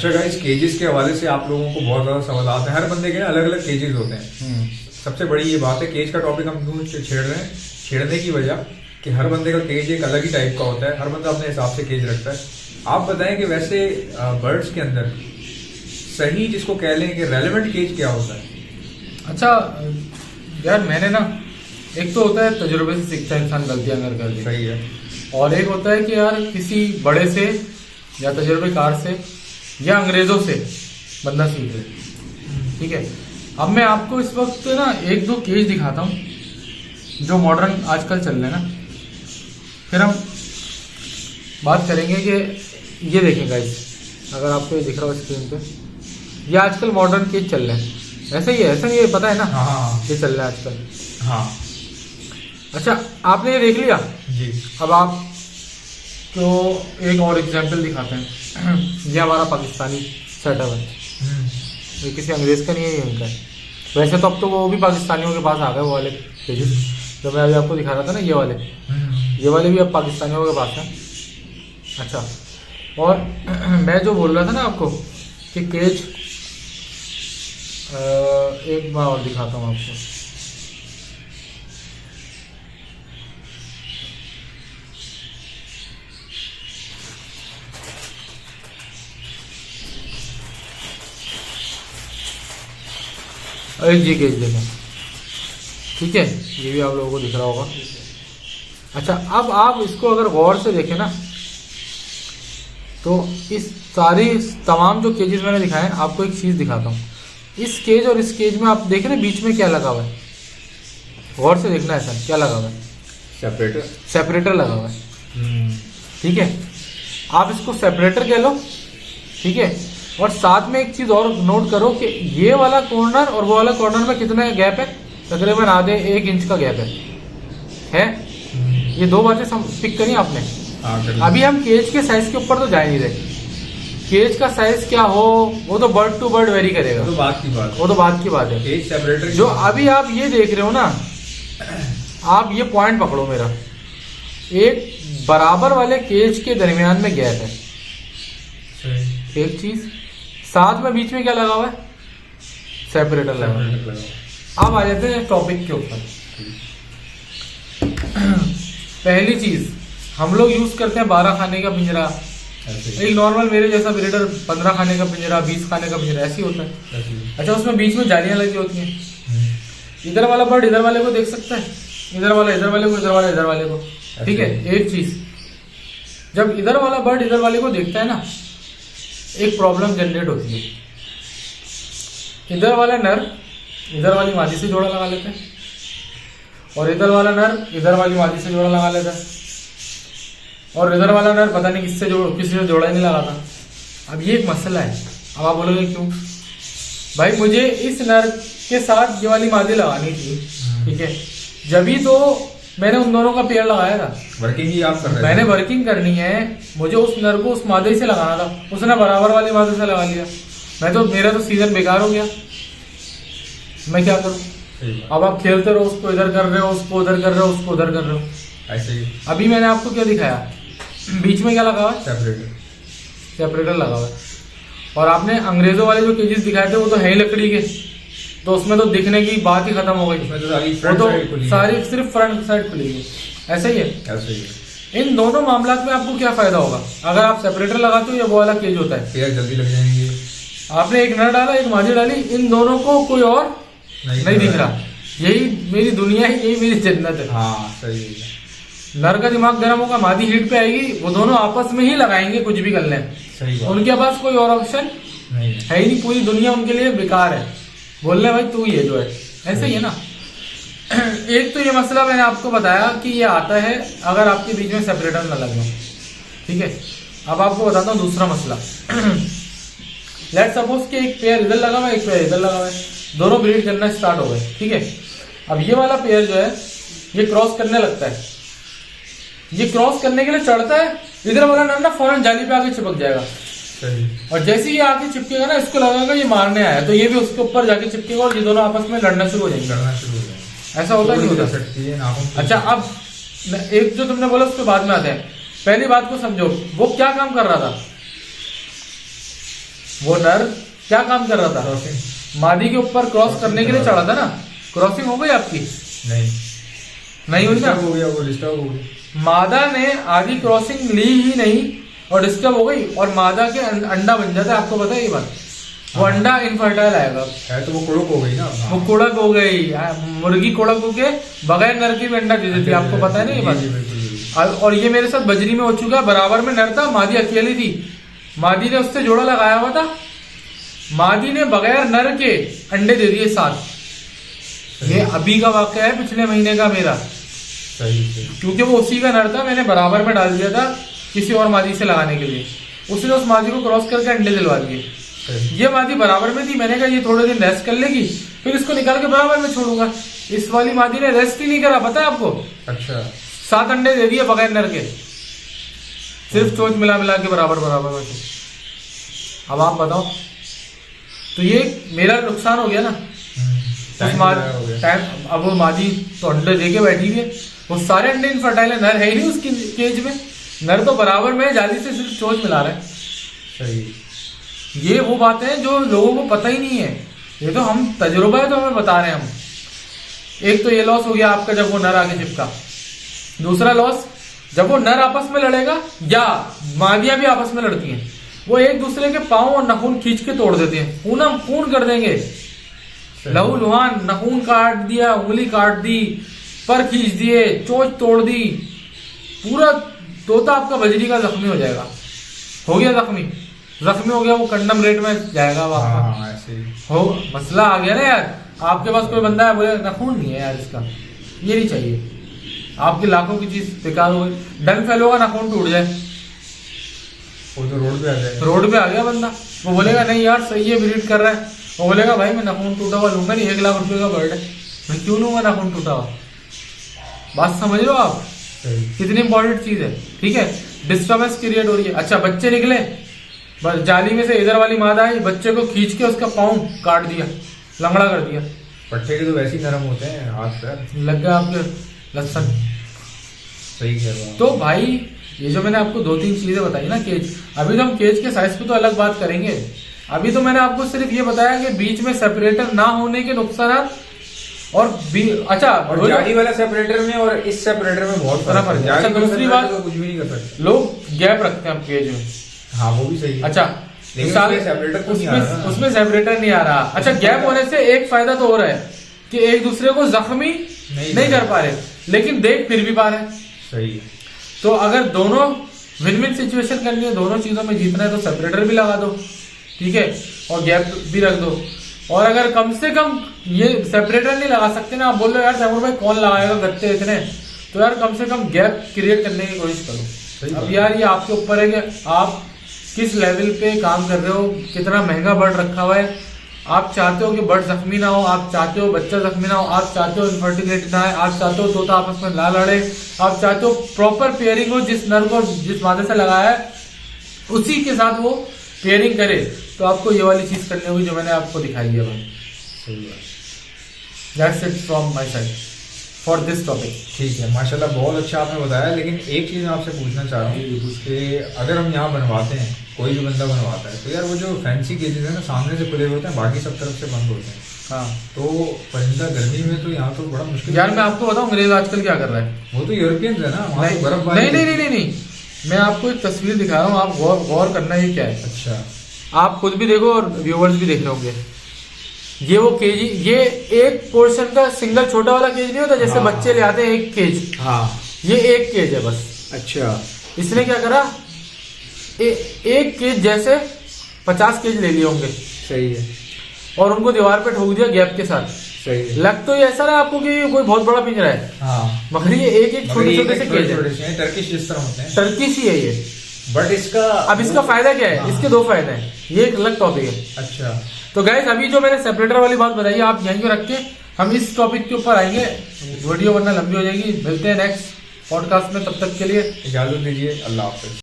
अच्छा गाइस, केजेस के हवाले से आप लोगों को बहुत ज्यादा सवाल आते हैं। हर बंदे के ना अलग अलग केजेस होते हैं। सबसे बड़ी ये बात है, केज का टॉपिक हम क्यों छेड़ रहे हैं, छेड़ने की वजह कि हर बंदे का केज एक अलग ही टाइप का होता है। हर बंदा अपने हिसाब से केज रखता है। आप बताएं कि वैसे बर्ड्स के अंदर सही जिसको कह लें कि रेलेवेंट केज क्या होता है? अच्छा यार, मैंने ना, एक तो होता है तजुर्बे से सीखता है इंसान, गलतियां अगर कर दे। सही है। और एक होता है कि यार किसी बड़े से या तजुर्बेकार से या अंग्रेजों से बंदा सीख ले। ठीक है, अब मैं आपको इस वक्त ना एक दो केज दिखाता हूँ जो मॉडर्न आजकल चल रहे हैं ना, फिर हम बात करेंगे कि ये देखें गाइस, अगर आपको ये दिख रहा हो स्क्रीन पे, ये आजकल मॉडर्न केज चल रहे हैं। ऐसा ही है, ऐसा ये पता है ना? हाँ, ये चल रहा है आजकल। हाँ। अच्छा, आपने ये देख लिया जी। अब आप तो एक और एग्जाम्पल दिखाते हैं। ये हमारा पाकिस्तानी सेटअप है, ये किसी अंग्रेज का नहीं है, ये इनका है। वैसे तो अब तो वो भी पाकिस्तानियों के पास आ गए, वो वाले पेजेस जो मैं अभी आपको दिखा रहा था ना, ये वाले भी अब पाकिस्तानियों के पास है। अच्छा, और मैं जो बोल रहा था ना आपको कि केज, एक बार और दिखाता हूँ आपको। एक जी केज देखें, ठीक है, ये भी आप लोगों को दिख रहा होगा। अच्छा, अब आप इसको अगर गौर से देखें ना, तो इस सारी तमाम जो केजेस मैंने दिखाए हैं, आपको एक चीज़ दिखाता हूँ। इस केज और इस केज में आप देखें ना, बीच में क्या लगा हुआ है, गौर से देखना है सर, क्या लगा हुआ है? सेपरेटर लगा हुआ है। ठीक है, आप इसको सेपरेटर कह लो। ठीक है, और साथ में एक चीज़ और नोट करो कि ये वाला कॉर्नर और वो वाला कॉर्नर में कितना गैप है? तकरीबन आधे 1 इंच का गैप है। ये दो बातें पिक करी आपने। अभी हम केज के साइज के ऊपर तो जा नहीं रहे, केज का साइज क्या हो वो तो बर्ड टू बर्ड वेरी करेगा, वो तो बात की बात है। केज सेपरेटर जो अभी आप ये देख रहे हो ना, आप ये पॉइंट पकड़ो मेरा, एक बराबर वाले केज के दरमियान में गैप है, एक चीज। साथ में बीच में क्या लगा हुआ है? सेपरेटर लगा हुआ है। अब आ जाते हैं टॉपिक के ऊपर। पहली चीज, हम लोग यूज करते हैं 12 खाने का पिंजरा। एक नॉर्मल मेरे जैसा ब्रीडर 15 खाने का पिंजरा, 20 खाने का पिंजरा, ऐसी होता है। अच्छा, उसमें बीच में जालियां लगी होती हैं। इधर वाला बर्ड इधर वाले को देख सकता है, इधर वाला इधर वाले को, इधर वाला इधर वाले को। ठीक है, एक चीज, जब इधर वाला बर्ड इधर वाले को देखता है ना, एक प्रॉब्लम जनरेट होती है। इधर वाला नर इधर वाली मादी से जोड़ा लगा लेता है, और इधर वाला नर इधर वाली मादी से जोड़ा लगा लेता है, और इधर वाला नर पता नहीं किसी से जोड़ा ही नहीं लगाता। अब ये एक मसला है। अब आप बोलोगे क्यों? भाई, मुझे इस नर के साथ ये वाली मादी लगानी थी, ठीक है, जब ही तो मैंने उन दोनों का पेयर लगाया था। वर्किंग ही आप कर रहे थे। मैंने वर्किंग करनी है, मुझे उस नर को उस मादे से लगाना था, उसने बराबर वाली मादे से लगा लिया। मेरा तो सीजन बेकार हो गया, मैं क्या करूं? अब आप खेलते रहो, उसको इधर कर रहे हो, उसको उधर कर रहे हो, उसको उधर कर रहे हो, ऐसे ही। अभी मैंने आपको क्या दिखाया, बीच में क्या लगा हुआ है? सेपरेटर लगा हुआ है। और आपने अंग्रेजों वाले जो केजेस दिखाए थे वो तो है ही लकड़ी के, तो उसमें तो दिखने की बात ही खत्म हो गई। वो तो सारी सिर्फ फ्रंट साइड खुली है। ऐसा ही है। इन दोनों मामलात में आपको क्या फायदा होगा अगर आप सेपरेटर लगाते हो या वो वाला केज होता है? पेयर जल्दी लग जाएंगे। आपने एक नर डाला, एक मादी डाली, इन दोनों को कोई और नहीं दिख रहा। यही मेरी दुनिया है, यही मेरी जन्नत है। हाँ, सही है। नर का दिमाग गर्म होगा, मादी हीट पे आएगी, वो दोनों आपस में ही लगाएंगे कुछ भी कर लें। उनके पास कोई और ऑप्शन नहीं है ही नहीं, पूरी दुनिया उनके लिए बेकार है। बोल रहे भाई तू ये जो है, ऐसे ही है ना। एक तो ये मसला मैंने आपको बताया कि ये आता है अगर आपके बीच में सेपरेटर न लगे। ठीक है, अब आपको बताता हूँ दूसरा मसला। लेट्स सपोज कि एक पेयर इधर लगा हुआ है, एक पेयर इधर लगा हुआ है, दोनों ब्रीड करना स्टार्ट हो गए। ठीक है, अब ये वाला पेयर जो है ये क्रॉस करने लगता है। ये क्रॉस करने के लिए चढ़ता है, इधर वाला नर ना फौरन जाली पे आके चिपक जाएगा। और जैसे ही ये आके चिपकेगा ना, इसको लगेगा ये मारने आया, तो ये भी उसके ऊपर जाके चिपकेगा और ये दोनों आपस में लड़ना शुरू हो जाएंगे। ऐसा होता नहीं होता? अच्छा, अब एक जो तुमने बोला उसके बाद में आते हैं। पहली बात को समझो, वो क्या काम कर रहा था? वो नर क्या काम कर रहा था, क्रॉसिंग मादी के ऊपर क्रॉस करने के लिए चढ़ा था ना। क्रॉसिंग हो गई आपकी? नहीं नहीं हुई ना। डिस्टर्ब हो गया, वो डिस्टर्ब हो गई। मादा ने आधी क्रॉसिंग ली ही नहीं और डिस्टर्ब हो गई, और मादा के अंडा बन जाता है, आपको पता है ये बात। वो अंडा इनफर्टाइल आएगा, है तो वो कुड़क हो गई ना। वो कोड़क हो गई। मुर्गी कोड़क होके बगैर नर के भी अंडा दे देती है, आपको पता है ना ये बात। और ये मेरे साथ बजरी में हो चुका है। बराबर में नर था, मादी अकेली थी, मादी ने उससे जोड़ा लगाया हुआ था, मादी ने बगैर नर के अंडे दे दिए 7। ये अभी का वाकया है, पिछले महीने का मेरा। सही। क्योंकि वो उसी का नर था, मैंने बराबर में डाल दिया था किसी और मादी से लगाने के लिए, उसने उस मादी को क्रॉस करके अंडे दिलवा दिए। ये मादी बराबर में थी, मैंने कहा ये थोड़े दिन रेस्ट कर लेगी, फिर इसको निकाल के बराबर में छोड़ूंगा। इस वाली मादी ने रेस्ट ही नहीं करा, पता है आपको। अच्छा। 7 अंडे दे दिए बगैर नर के, सिर्फ चोंच मिला मिला के बराबर बराबर में। अब आप बताओ, तो ये मेरा नुकसान हो गया ना। टाइम, अब वो मादी तो अंडे दे के बैठी हुई है, वो सारे अंडे इनफर्टाइल है, नर है ही नहीं उसकी केज में। नर तो बराबर में जाली से सिर्फ चोंच मिला रहा है। सही। ये वो बातें हैं जो लोगों को पता ही नहीं है, ये तो हम तजुर्बा है तो हमें बता रहे हैं हम। एक तो ये लॉस हो गया आपका जब वो नर आगे चिपका। दूसरा लॉस, जब वो नर आपस में लड़ेगा या मादियां भी आपस में लड़ती हैं, वो एक दूसरे के पांव और नाखून खींच के तोड़ देते हैं, पूनम पूर्ण कर देंगे। लहू लुहान, नाखून काट दिया, उंगली काट दी, पर खींच दिए, चोंच तोड़ दी, पूरा तोता आपका बजरी का जख्मी हो जाएगा। हो गया जख्मी हो गया, वो कंडम रेट में जाएगा वो आपका। ऐसे हो मसला आ गया ना यार। आपके पास कोई बंदा है बोले नाखून नहीं है यार इसका, ये नहीं चाहिए, आपकी लाखों की चीज बेकार हो गई। डन फेल होगा, नाखून टूट जाए, वो तो रोड पे आ जाएगा। रोड पे आ गया बंदा, वो बोलेगा नहीं यार सही है, ब्रीड कर रहा है। वो बोलेगा भाई मैं नाखून टूटा हुआ लूंगा नहीं, 1 लाख रुपए का बर्ड है, मैं क्यों लूंगा नाखून टूटा हुआ। बात समझ लो आप, कितनी इंपॉर्टेंट चीज है। ठीक है, डिस्टर्बेंस क्रिएट हो रही है। अच्छा, बच्चे निकले, बस जाली में से इधर वाली मादा आई, बच्चे को खींच के उसका पाँव काट दिया, लंगड़ा कर दिया। पट्टे के तो वैसे ही नरम होते हैं, हाथ पैर लग गया आपके लहसन। सही कह रहा हूं। तो भाई ये जो मैंने आपको 2-3 चीजें बताई ना केज, अभी तो हम केज के साइज पे तो अलग बात करेंगे। अभी तो मैंने आपको सिर्फ ये बताया कि बीच में सेपरेटर ना होने के नुकसान और अच्छा, और जाली वाला सेपरेटर में और इस सेपरेटर में बहुत फर्क है। अच्छा, दूसरी बात, तो कुछ भी नहीं कर सकते लोग गैप रखते हैं केज में। हाँ, वो भी सही है। अच्छा, उसमें सेपरेटर नहीं आ रहा। अच्छा, गैप होने से एक फायदा तो हो रहा है कि एक दूसरे को जख्मी नहीं कर पा रहे, लेकिन देख फिर भी पा रहे। सही है। तो अगर दोनों विन विन सिचुएशन करनी है, दोनों चीजों में जीतना है, तो सेपरेटर भी लगा दो, ठीक है, और गैप भी रख दो। और अगर कम से कम ये सेपरेटर नहीं लगा सकते ना, आप बोल रहे हो यार तैमूर भाई कौन लगाएगा गत्ते इतने, तो यार कम से कम गैप क्रिएट करने की कोशिश करो। अब यार ये आपके ऊपर है कि आप किस लेवल पे काम कर रहे हो, कितना महंगा बर्ड रखा हुआ है। आप चाहते हो कि बर्ड जख्मी ना हो, आप चाहते हो बच्चा जख्मी ना हो, आप चाहते हो इनफर्टिलिटी ना है, आप चाहते हो तोता आपस में ना लड़े, आप चाहते हो प्रॉपर पेयरिंग हो, जिस नर को जिस मादे से लगाया है उसी के साथ वो पेयरिंग करे, तो आपको ये वाली चीज करनी होगी जो मैंने आपको दिखाई है भाई। सही बात। That's it from my side for this topic. ठीक है, माशाल्लाह बहुत अच्छा आपने बताया। लेकिन एक चीज़ मैं आपसे पूछना चाह रहा हूँ कि अगर हम यहाँ बनवाते हैं, कोई भी बंदा बनवाता है, तो यार वो जो फैंसी केजेस है ना, सामने से खुले होते हैं, बाकी सब तरफ से बंद होते हैं। हाँ, तो परिंदा गर्मी में तो यहाँ तो बड़ा मुश्किल। यार मैं आपको बताऊँ अंग्रेज आजकल क्या कर रहा है। वो तो यूरोपियंस है ना, वहाँ तो बर्फ नहीं, मैं आपको एक तस्वीर दिखा रहा हूँ, आप गौर करना ये क्या है। अच्छा, आप खुद भी देखो और व्यूवर्स भी देख रहे होंगे। ये वो केजी, ये एक पोर्शन का सिंगल छोटा वाला केज नहीं होता जैसे हाँ, बच्चे ले आते हैं एक केज। हाँ, ये एक केज है बस। अच्छा, इसने क्या करा, एक केज जैसे 50 केज ले लिए होंगे। सही है। और उनको दीवार पे ठोक दिया गैप के साथ। सही है। लग तो ये ऐसा रहा आपको कि कोई बहुत बड़ा पिंजरा है, हाँ, मगर ये एक छोटे छोटे से केज है। टर्किश जिस तरह होते हैं, टर्किश ही है ये। बट इसका अब इसका फायदा क्या है, हाँ, इसके 2 फायदे हैं, ये एक अलग टॉपिक है। अच्छा, तो गाइस अभी जो मैंने सेपरेटर वाली बात बताई आप यहीं पे रख के हम इस टॉपिक के ऊपर आएंगे, वीडियो वरना लंबी हो जाएगी। मिलते हैं नेक्स्ट पॉडकास्ट में, तब तक के लिए इजाजत दीजिए, अल्लाह हाफिज।